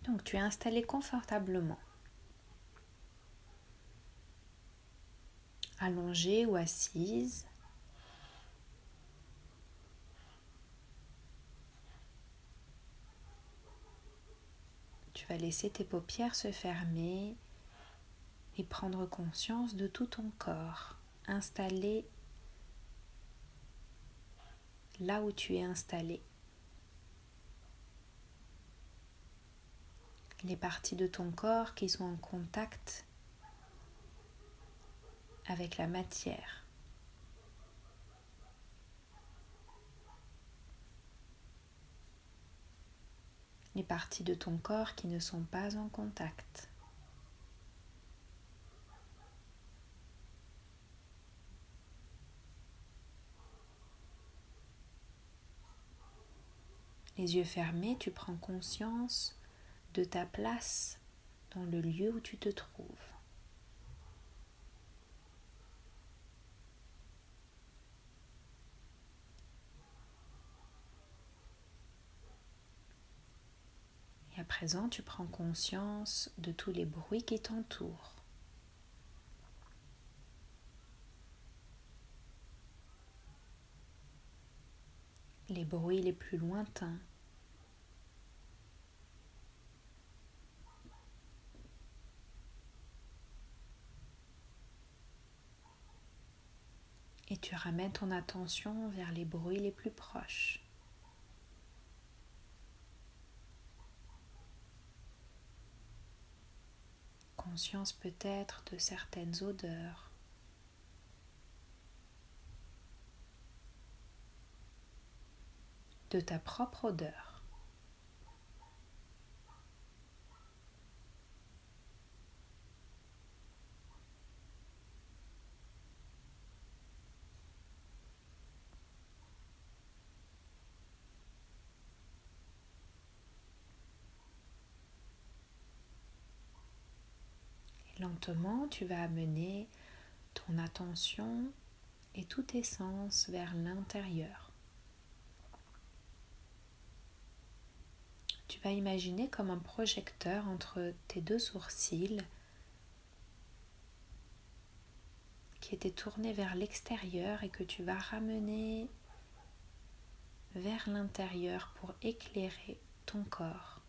Donc tu es installé confortablement, allongé ou assise. Tu vas laisser tes paupières se fermer et prendre conscience de tout ton corps, installé là où tu es installé. Les parties de ton corps qui sont en contact avec la matière. Les parties de ton corps qui ne sont pas en contact. Les yeux fermés, tu prends conscience de ta place dans le lieu où tu te trouves. Et à présent, tu prends conscience de tous les bruits qui t'entourent. Les bruits les plus lointains. Et tu ramènes ton attention vers les bruits les plus proches. Conscience peut-être de certaines odeurs. De ta propre odeur. Et lentement, tu vas amener ton attention et tous tes sens vers l'intérieur. Tu vas imaginer comme un projecteur entre tes deux sourcils qui était tourné vers l'extérieur et que tu vas ramener vers l'intérieur pour éclairer ton corps.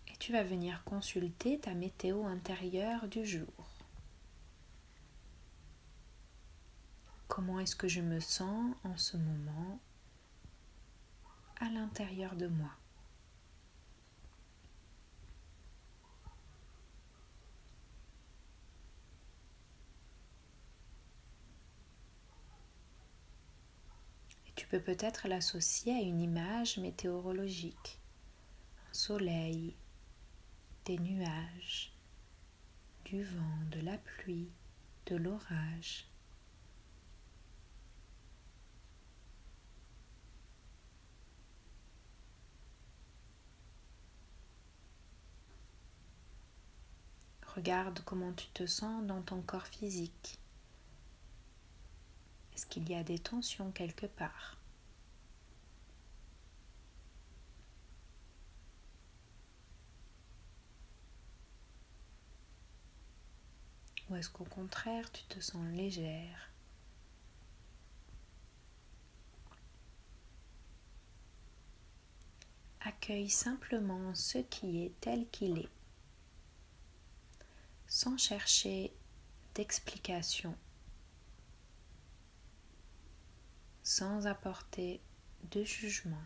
Et tu vas venir consulter ta météo intérieure du jour. Comment est-ce que je me sens en ce moment à l'intérieur de moi? Et tu peux peut-être l'associer à une image météorologique. Un soleil, des nuages, du vent, de la pluie, de l'orage. Regarde comment tu te sens dans ton corps physique. Est-ce qu'il y a des tensions quelque part? Ou est-ce qu'au contraire, tu te sens légère? Accueille simplement ce qui est tel qu'il est, sans chercher d'explication, sans apporter de jugement.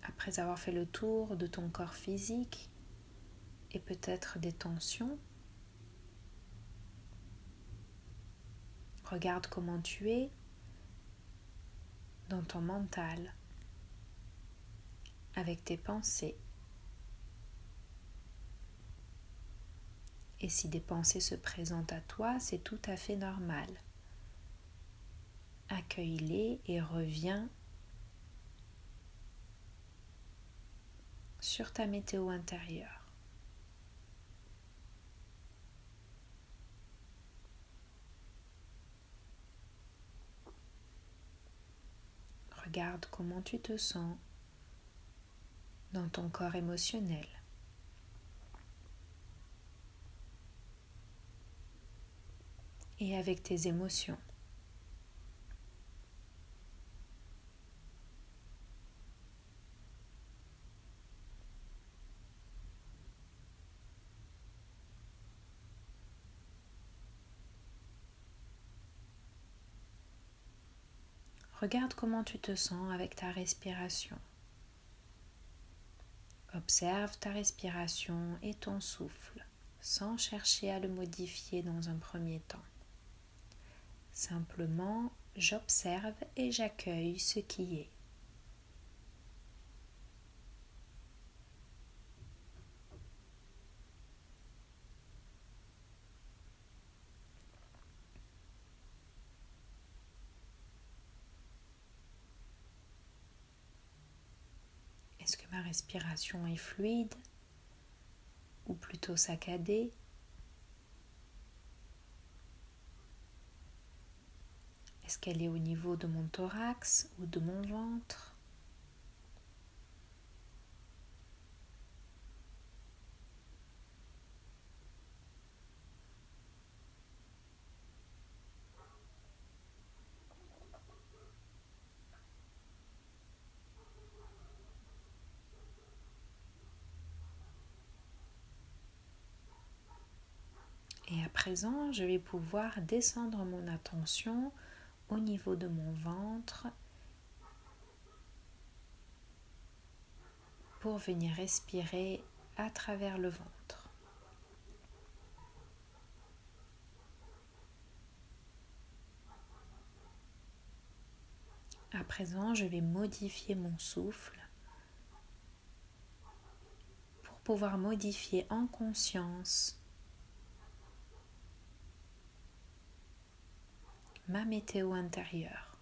Après avoir fait le tour de ton corps physique et peut-être des tensions, regarde comment tu es dans ton mental, avec tes pensées. Et si des pensées se présentent à toi, c'est tout à fait normal. Accueille-les et reviens sur ta météo intérieure. Regarde comment tu te sens dans ton corps émotionnel. Et avec tes émotions. Regarde comment tu te sens avec ta respiration. Observe ta respiration et ton souffle, sans chercher à le modifier dans un premier temps. Simplement, j'observe et j'accueille ce qui est. Est-ce que ma respiration est fluide ou plutôt saccadée? Est-ce qu'elle est au niveau de mon thorax ou de mon ventre? Et à présent, je vais pouvoir descendre mon attention au niveau de mon ventre pour venir respirer à travers le ventre. À présent, je vais modifier mon souffle pour pouvoir modifier en conscience ma météo intérieure.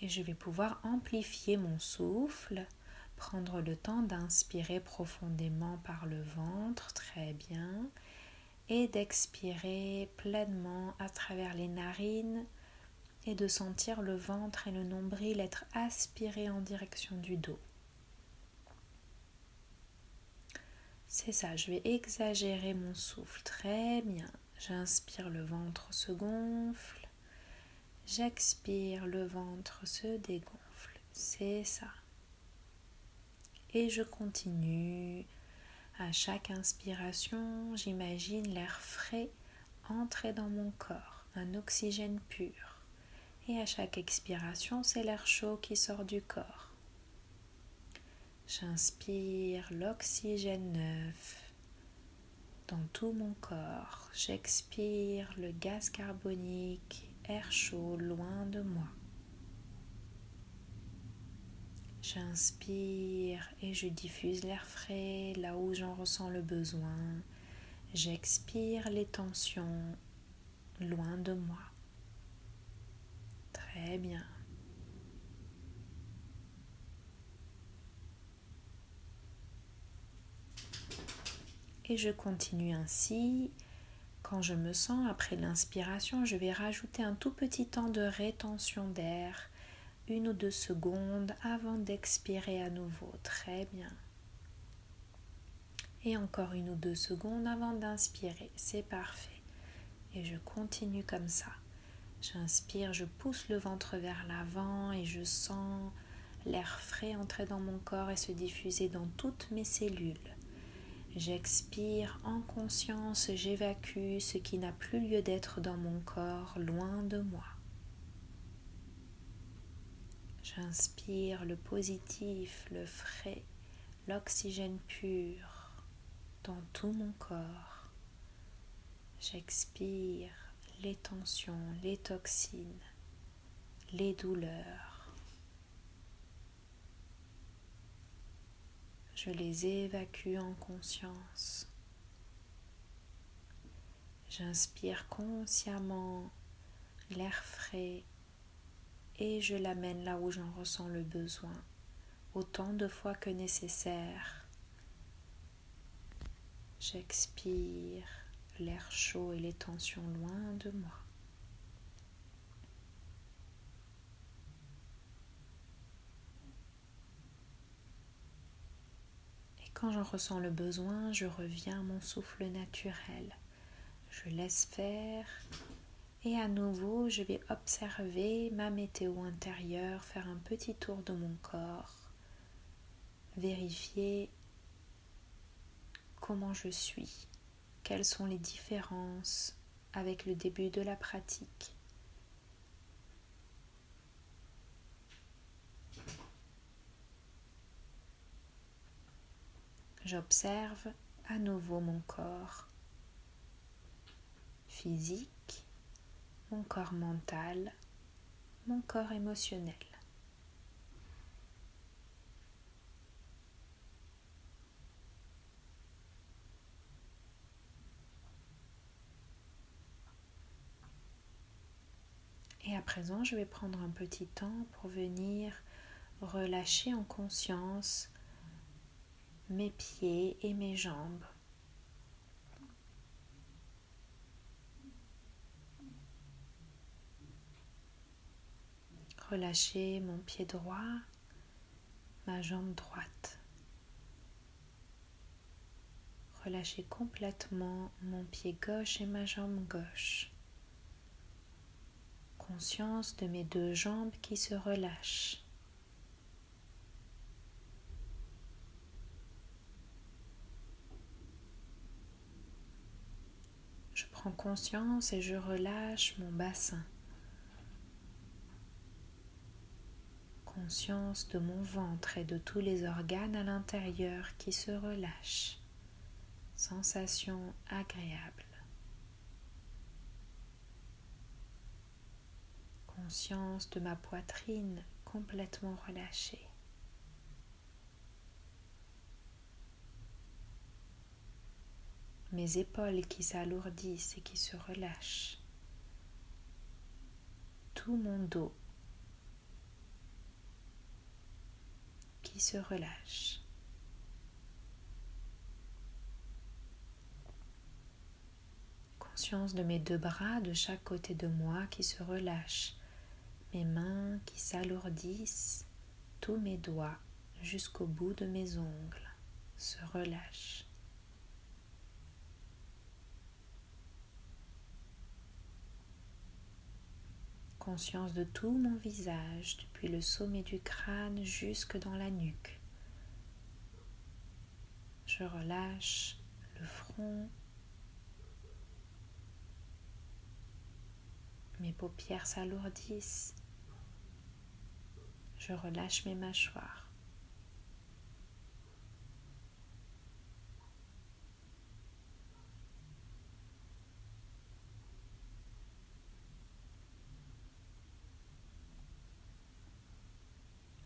Et je vais pouvoir amplifier mon souffle, prendre le temps d'inspirer profondément par le ventre, très bien, et d'expirer pleinement à travers les narines et de sentir le ventre et le nombril être aspirés en direction du dos. C'est ça, je vais exagérer mon souffle, très bien. J'inspire, le ventre se gonfle. J'expire, le ventre se dégonfle. C'est ça. Et je continue. À chaque inspiration, j'imagine l'air frais entrer dans mon corps, un oxygène pur. Et à chaque expiration, c'est l'air chaud qui sort du corps. J'inspire l'oxygène neuf dans tout mon corps. J'expire le gaz carbonique, air chaud loin de moi. J'inspire et je diffuse l'air frais là où j'en ressens le besoin. J'expire les tensions loin de moi. Très bien. Et je continue ainsi. Quand je me sens après l'inspiration, je vais rajouter un tout petit temps de rétention d'air, 1 ou 2 secondes avant d'expirer à nouveau. Très bien. Et encore 1 ou 2 secondes avant d'inspirer. C'est parfait. Et je continue comme ça. J'inspire, je pousse le ventre vers l'avant et je sens l'air frais entrer dans mon corps et se diffuser dans toutes mes cellules. J'expire en conscience, j'évacue ce qui n'a plus lieu d'être dans mon corps, loin de moi. J'inspire le positif, le frais, l'oxygène pur dans tout mon corps. J'expire les tensions, les toxines, les douleurs. Je les évacue en conscience. J'inspire consciemment l'air frais et je l'amène là où j'en ressens le besoin, autant de fois que nécessaire. J'expire l'air chaud et les tensions loin de moi. Et quand j'en ressens le besoin, je reviens à mon souffle naturel. Je laisse faire et à nouveau, je vais observer ma météo intérieure, faire un petit tour de mon corps, vérifier comment je suis, quelles sont les différences avec le début de la pratique. J'observe à nouveau mon corps physique, mon corps mental, mon corps émotionnel. Et à présent, je vais prendre un petit temps pour venir relâcher en conscience mes pieds et mes jambes. Relâcher mon pied droit, ma jambe droite. Relâcher complètement mon pied gauche et ma jambe gauche. Conscience de mes deux jambes qui se relâchent. Je prends conscience et je relâche mon bassin. Conscience de mon ventre et de tous les organes à l'intérieur qui se relâchent. Sensation agréable. Conscience de ma poitrine complètement relâchée. Mes épaules qui s'alourdissent et qui se relâchent. Tout mon dos qui se relâche. Conscience de mes deux bras de chaque côté de moi qui se relâchent. Mes mains qui s'alourdissent, tous mes doigts jusqu'au bout de mes ongles se relâchent. Conscience de tout mon visage, depuis le sommet du crâne jusque dans la nuque. Je relâche le front, mes paupières s'alourdissent. Je relâche mes mâchoires.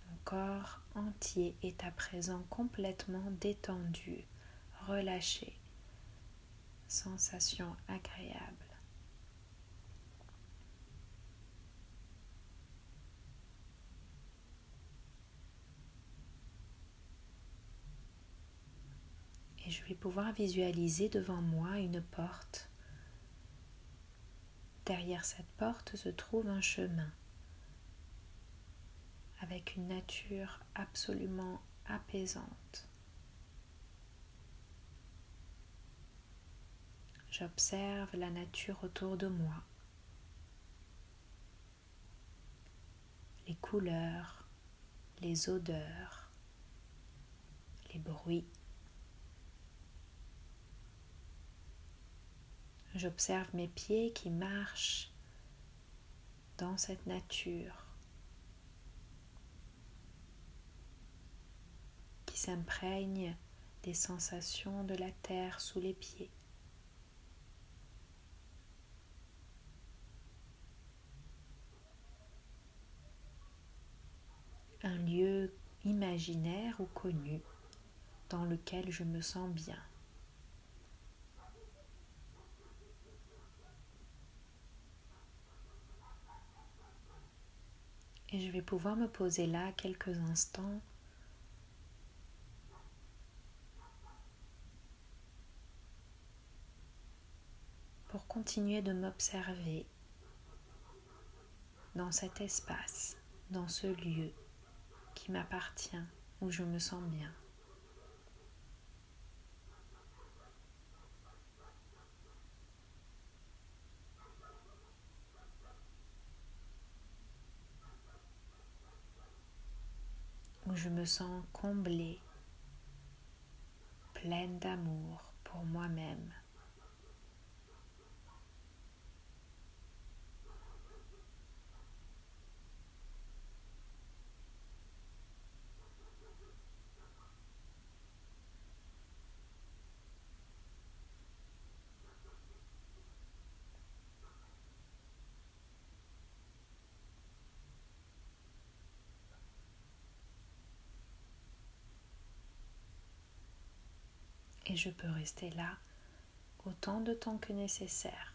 Mon corps entier est à présent complètement détendu, relâché. Sensation agréable. Et je vais pouvoir visualiser devant moi une porte. Derrière cette porte se trouve un chemin avec une nature absolument apaisante. J'observe la nature autour de moi, les couleurs, les odeurs, les bruits. J'observe mes pieds qui marchent dans cette nature, qui s'imprègnent des sensations de la terre sous les pieds. Un lieu imaginaire ou connu dans lequel je me sens bien. Et je vais pouvoir me poser là quelques instants pour continuer de m'observer dans cet espace, dans ce lieu qui m'appartient, où je me sens bien. Où je me sens comblée, pleine d'amour pour moi-même. Et je peux rester là autant de temps que nécessaire.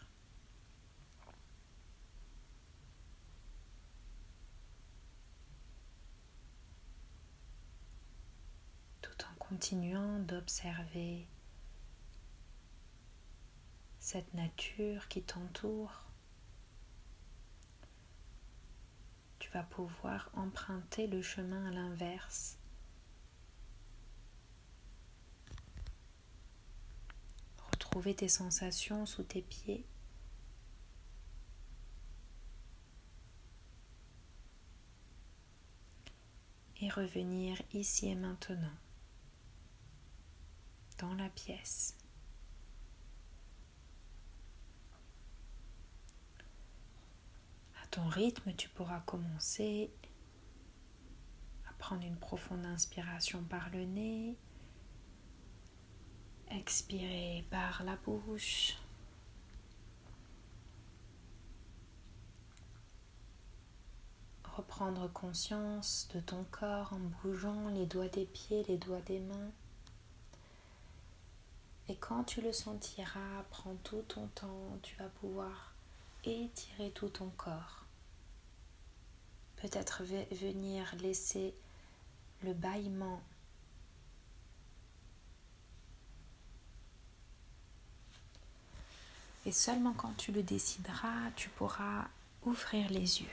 Tout en continuant d'observer cette nature qui t'entoure. Tu vas pouvoir emprunter le chemin à l'inverse. Retrouver tes sensations sous tes pieds. Et revenir ici et maintenant, dans la pièce. À ton rythme, tu pourras commencer à prendre une profonde inspiration par le nez, expirer par la bouche, reprendre conscience de ton corps en bougeant les doigts des pieds, les doigts des mains. Et quand tu le sentiras, prends tout ton temps, tu vas pouvoir étirer tout ton corps. Peut-être venir laisser le bâillement et seulement quand tu le décideras, tu pourras ouvrir les yeux.